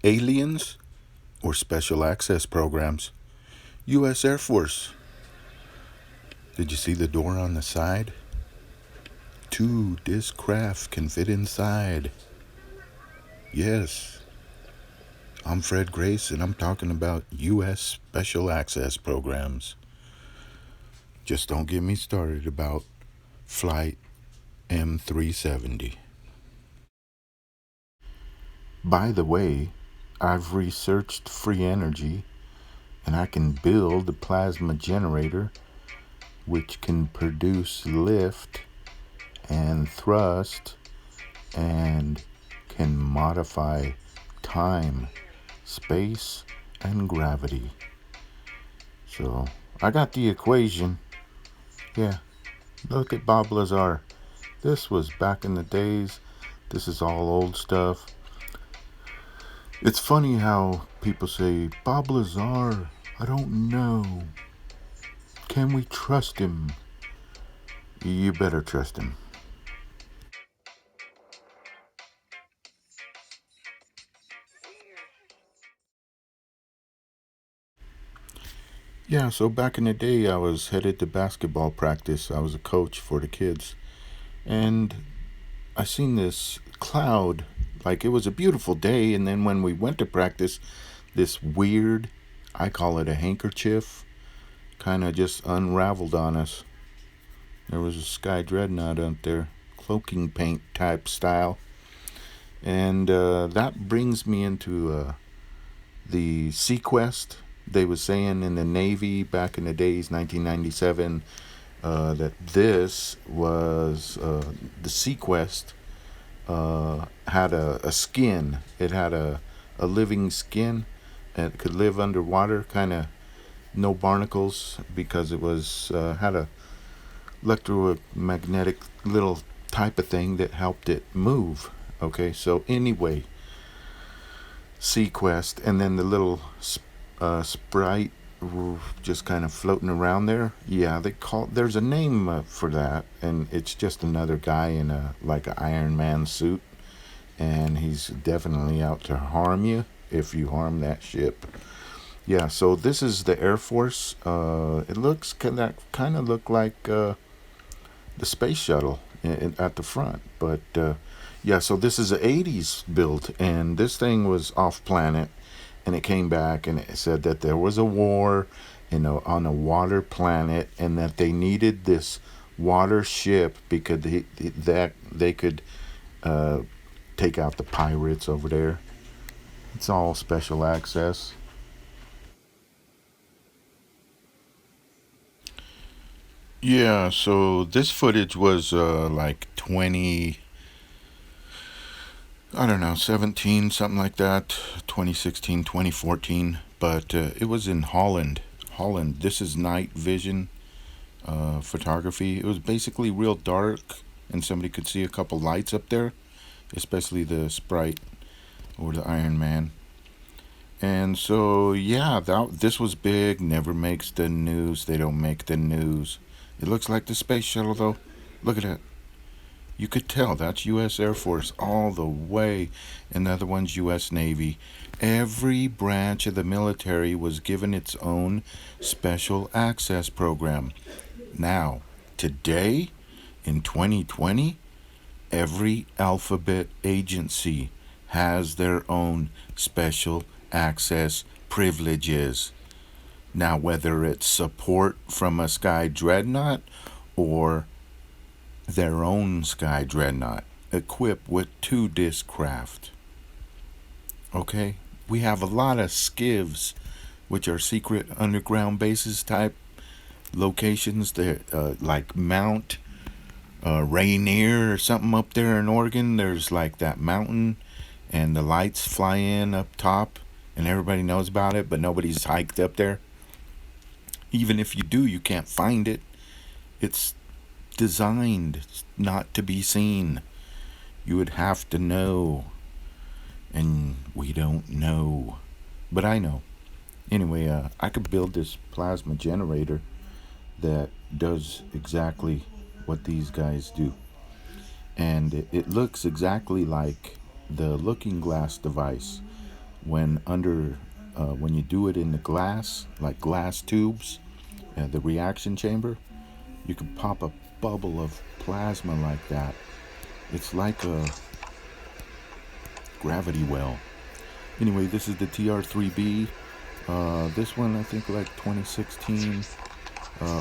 Aliens or special access programs? U.S. Air Force. Did you see the door on the side? 2 disc craft can fit inside. Yes, I'm Fred Grace, and I'm talking about U.S. special access programs. Just don't get me started about Flight M370. By the way, I've researched free energy, and I can build a plasma generator which can produce lift and thrust and can modify time, space, and gravity. So I got the equation. Yeah, look at Bob Lazar. This was back in the days. This is all old stuff. It's funny how people say, Bob Lazar, I don't know. Can we trust him? You better trust him. Yeah, so back in the day, I was headed to basketball practice. I was a coach for the kids. And I seen this cloud, like it was a beautiful day. And then when we went to practice, this weird, I call it a handkerchief, kind of just unraveled on us. There was a Sky Dreadnought out there, cloaking paint type style. And that brings me into the Sequest. They was saying in the Navy back in the days, 1997, that this was the Sequest had a skin. It had a living skin. And it could live underwater, kind of no barnacles because it was had a electromagnetic little type of thing that helped it move. Okay, so anyway, Sequest, and then the little sprite just kind of floating around there. Yeah, they call there's a name for that, and it's just another guy in a like an Iron Man suit, and he's definitely out to harm you if you harm that ship. Yeah, so this is the Air Force. It looks kind of look like the space shuttle at the front, but yeah, so this is a 80s build, and this thing was off planet, and it came back and it said that there was a war, on a water planet, and that they needed this water ship because they could uh, take out the pirates over there. It's all special access. Yeah, so this footage was like 20, I don't know, 17, something like that, 2016, 2014. But it was in Holland. Holland. This is night vision photography. It was basically real dark, and somebody could see a couple lights up there, especially the Sprite or the Iron Man. And so, yeah, this was big. Never makes the news. They don't make the news. It looks like the space shuttle, though. Look at that. You could tell that's U.S. Air Force all the way, and the other one's U.S. Navy. Every branch of the military was given its own special access program. Now, today, in 2020, every alphabet agency has their own special access privileges. Now, whether it's support from a Sky Dreadnought or their own Sky Dreadnought equipped with 2 disc craft. Okay? We have a lot of skivs, which are secret underground bases type locations that like Mount Rainier or something up there in Oregon. There's like that mountain, and the lights fly in up top, and everybody knows about it, but nobody's hiked up there. Even if you do, you can't find it. It's designed not to be seen. You would have to know. And we don't know. But I know. Anyway, I could build this plasma generator that does exactly what these guys do. And it looks exactly like the looking glass device. when you do it in the glass, like glass tubes, the reaction chamber, you can pop a bubble of plasma like that. It's like a gravity well. Anyway, this is the TR3B. This one, I think, like 2016,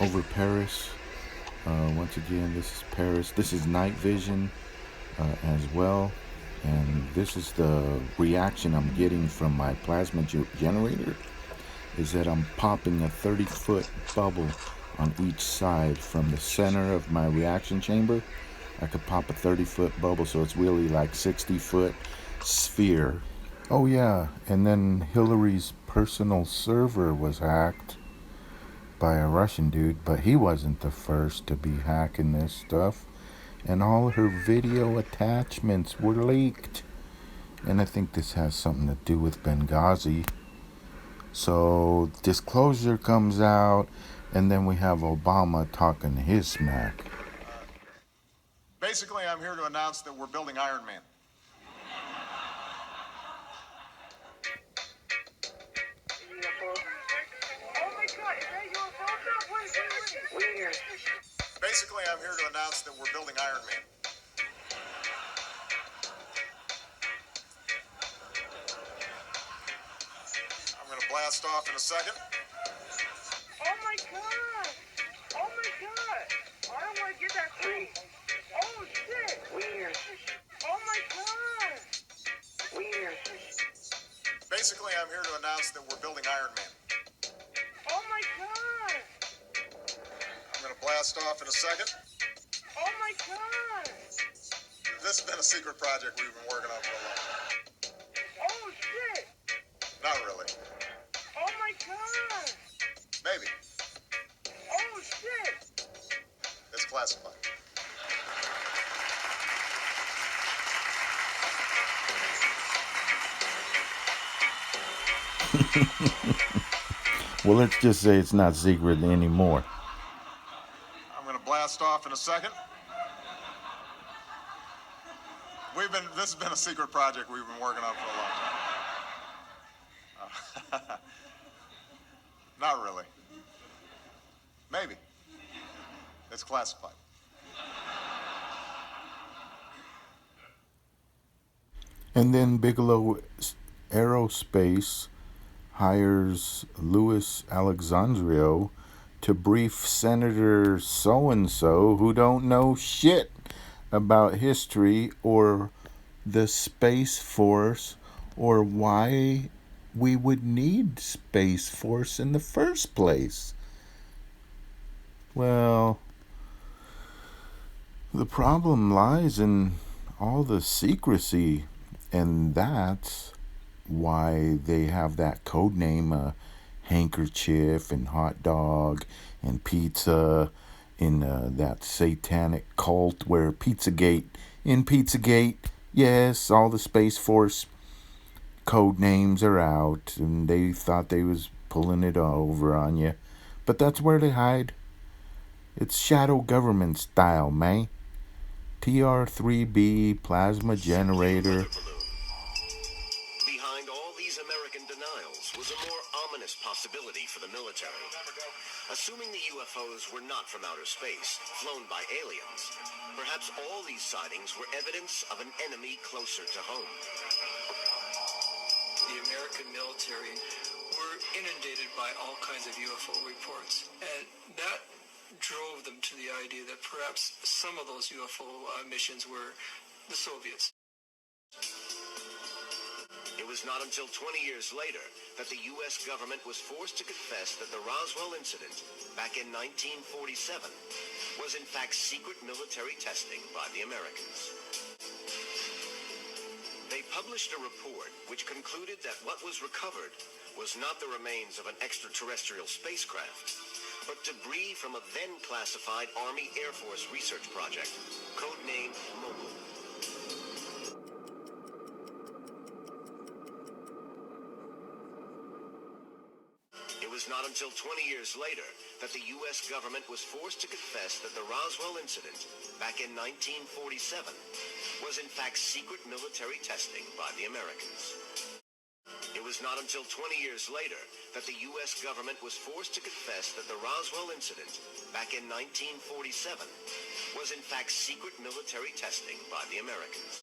over Paris. Once again, this is Paris. This is night vision as well. And this is the reaction I'm getting from my plasma generator, is that I'm popping a 30-foot bubble on each side from the center of my reaction chamber. I could pop a 30-foot bubble, so it's really like 60-foot sphere. Oh yeah, and then Hillary's personal server was hacked by a Russian dude, but he wasn't the first to be hacking this stuff. And all her video attachments were leaked. And I think this has something to do with Benghazi. So disclosure comes out, and then we have Obama talking his smack. Basically, I'm here to announce that we're building Iron Man. Basically, I'm here to announce that we're building Iron Man. I'm going to blast off in a second. Oh my god! Oh my god! I don't want to get that thing. Oh shit! Weird. Oh my god! Weird. Basically, I'm here to announce that we're building Iron Man. Oh my god! I'm going to blast off in a second. Oh my god! This has been a secret project we've been working on for a long time. Oh shit! Not really. Oh my god! Maybe. Oh shit! It's classified. Well, let's just say it's not secret anymore. I'm going to blast off in a second. This has been a secret project we've been working on for a long time. Not really. Maybe. It's classified. And then Bigelow Aerospace hires Louis Alexandrio to brief Senator so-and-so who don't know shit about history or the Space Force or why we would need Space Force in the first place. Well, the problem lies in all the secrecy, and that's why they have that code name, handkerchief and hot dog and pizza in that satanic cult where Pizzagate, yes, all the Space Force code names are out, and they thought they was pulling it over on you, but that's where they hide. It's shadow government style, man. TR3B plasma generator. Behind all these American denials was a more ominous possibility for the military. Assuming the UFOs were not from outer space, flown by aliens, perhaps all these sightings were evidence of an enemy closer to home. The American military were inundated by all kinds of UFO reports, and that drove them to the idea that perhaps some of those UFO missions were the Soviets. It was not until 20 years later that the U.S. government was forced to confess that the Roswell incident back in 1947 was in fact secret military testing by the Americans. They published a report which concluded that what was recovered was not the remains of an extraterrestrial spacecraft, but debris from a then-classified Army Air Force research project, codenamed Mogul. It was not until 20 years later that the U.S. government was forced to confess that the Roswell incident back in 1947 was in fact secret military testing by the Americans. was not until 20 years later that the U.S. government was forced to confess that the Roswell incident, back in 1947, was in fact secret military testing by the Americans.